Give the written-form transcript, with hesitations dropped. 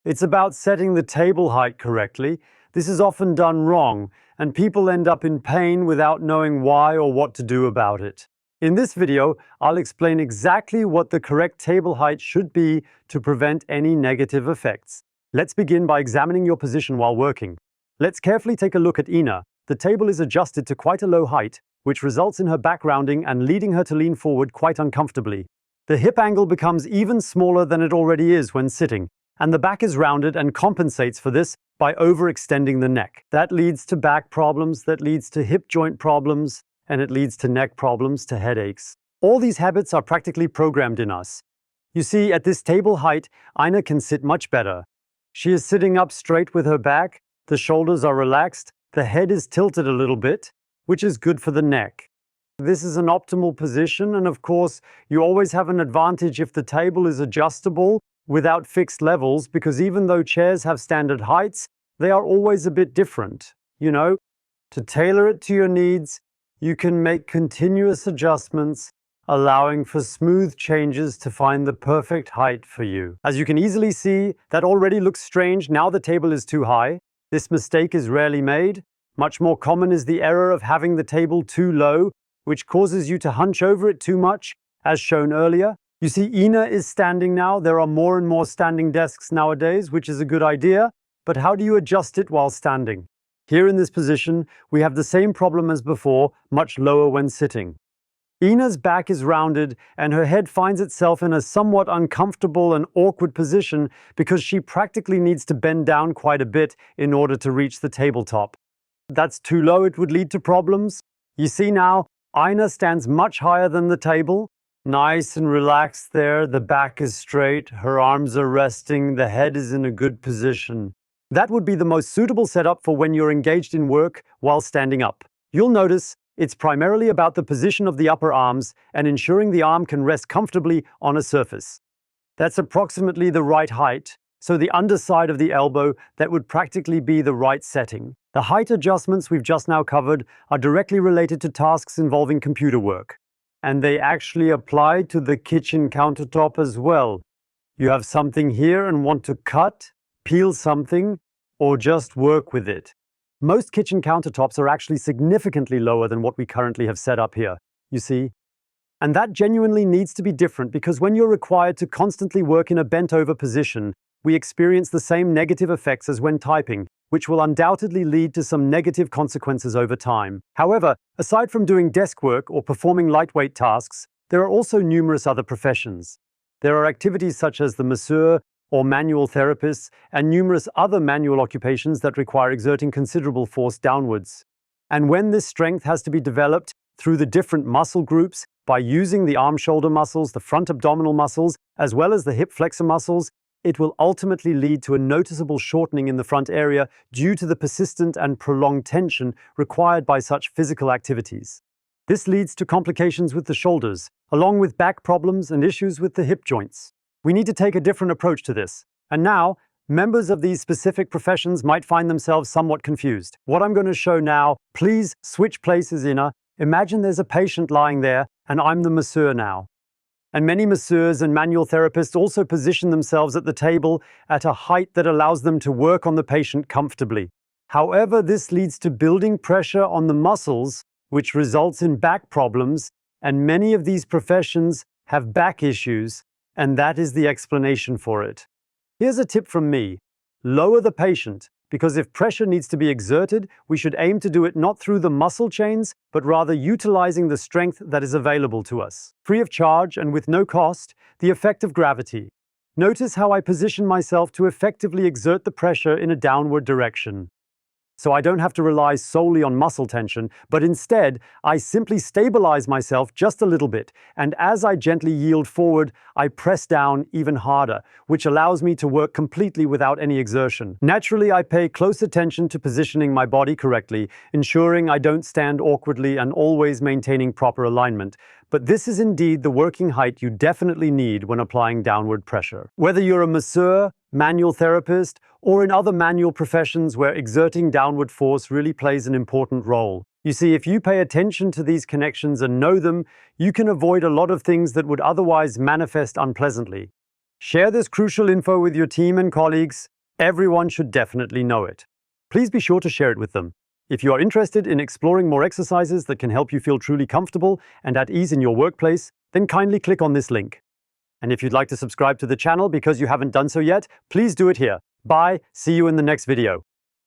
It's about setting the table height correctly. This is often done wrong, and people end up in pain without knowing why or what to do about it. In this video, I'll explain exactly what the correct table height should be to prevent any negative effects. Let's begin by examining your position while working. Let's carefully take a look at Ina. The table is adjusted to quite a low height, which results in her back rounding and leading her to lean forward quite uncomfortably. The hip angle becomes even smaller than it already is when sitting, and the back is rounded and compensates for this by overextending the neck. That leads to back problems, that leads to hip joint problems, and it leads to neck problems, to headaches. All these habits are practically programmed in us. You see, at this table height, Ina can sit much better. She is sitting up straight with her back, the shoulders are relaxed, the head is tilted a little bit, which is good for the neck. This is an optimal position, and of course, you always have an advantage if the table is adjustable without fixed levels, because even though chairs have standard heights, they are always a bit different. To tailor it to your needs, you can make continuous adjustments, allowing for smooth changes to find the perfect height for you. As you can easily see, that already looks strange. Now the table is too high. This mistake is rarely made. Much more common is the error of having the table too low, which causes you to hunch over it too much, as shown earlier. You see, Ina is standing now. There are more and more standing desks nowadays, which is a good idea. But how do you adjust it while standing? Here in this position, we have the same problem as before, much lower when sitting. Ina's back is rounded, and her head finds itself in a somewhat uncomfortable and awkward position because she practically needs to bend down quite a bit in order to reach the tabletop. That's too low, it would lead to problems. You see now, Ina stands much higher than the table. Nice and relaxed there, the back is straight, her arms are resting, the head is in a good position. That would be the most suitable setup for when you're engaged in work while standing up. You'll notice it's primarily about the position of the upper arms and ensuring the arm can rest comfortably on a surface. That's approximately the right height, so the underside of the elbow, that would practically be the right setting. The height adjustments we've just now covered are directly related to tasks involving computer work, and they actually apply to the kitchen countertop as well. You have something here and want to cut, peel something, or just work with it. Most kitchen countertops are actually significantly lower than what we currently have set up here, you see? And that genuinely needs to be different, because when you're required to constantly work in a bent-over position, we experience the same negative effects as when typing, which will undoubtedly lead to some negative consequences over time. However, aside from doing desk work or performing lightweight tasks, there are also numerous other professions. There are activities such as the masseur or manual therapists, and numerous other manual occupations that require exerting considerable force downwards. And when this strength has to be developed through the different muscle groups by using the arm-shoulder muscles, the front abdominal muscles, as well as the hip flexor muscles, it will ultimately lead to a noticeable shortening in the front area due to the persistent and prolonged tension required by such physical activities. This leads to complications with the shoulders, along with back problems and issues with the hip joints. We need to take a different approach to this. And now, members of these specific professions might find themselves somewhat confused. What I'm going to show now, please switch places, Ina. Imagine there's a patient lying there, and I'm the masseur now. And many masseurs and manual therapists also position themselves at the table at a height that allows them to work on the patient comfortably. However, this leads to building pressure on the muscles, which results in back problems, and many of these professions have back issues, and that is the explanation for it. Here's a tip from me. Lower the patient, because if pressure needs to be exerted, we should aim to do it not through the muscle chains, but rather utilizing the strength that is available to us. Free of charge and with no cost, the effect of gravity. Notice how I position myself to effectively exert the pressure in a downward direction. So I don't have to rely solely on muscle tension, but instead, I simply stabilize myself just a little bit, and as I gently yield forward, I press down even harder, which allows me to work completely without any exertion. Naturally, I pay close attention to positioning my body correctly, ensuring I don't stand awkwardly and always maintaining proper alignment. But this is indeed the working height you definitely need when applying downward pressure. Whether you're a masseur, manual therapist, or in other manual professions where exerting downward force really plays an important role. You see, if you pay attention to these connections and know them, you can avoid a lot of things that would otherwise manifest unpleasantly. Share this crucial info with your team and colleagues. Everyone should definitely know it. Please be sure to share it with them. If you are interested in exploring more exercises that can help you feel truly comfortable and at ease in your workplace, then kindly click on this link. And if you'd like to subscribe to the channel because you haven't done so yet, please do it here. Bye, see you in the next video.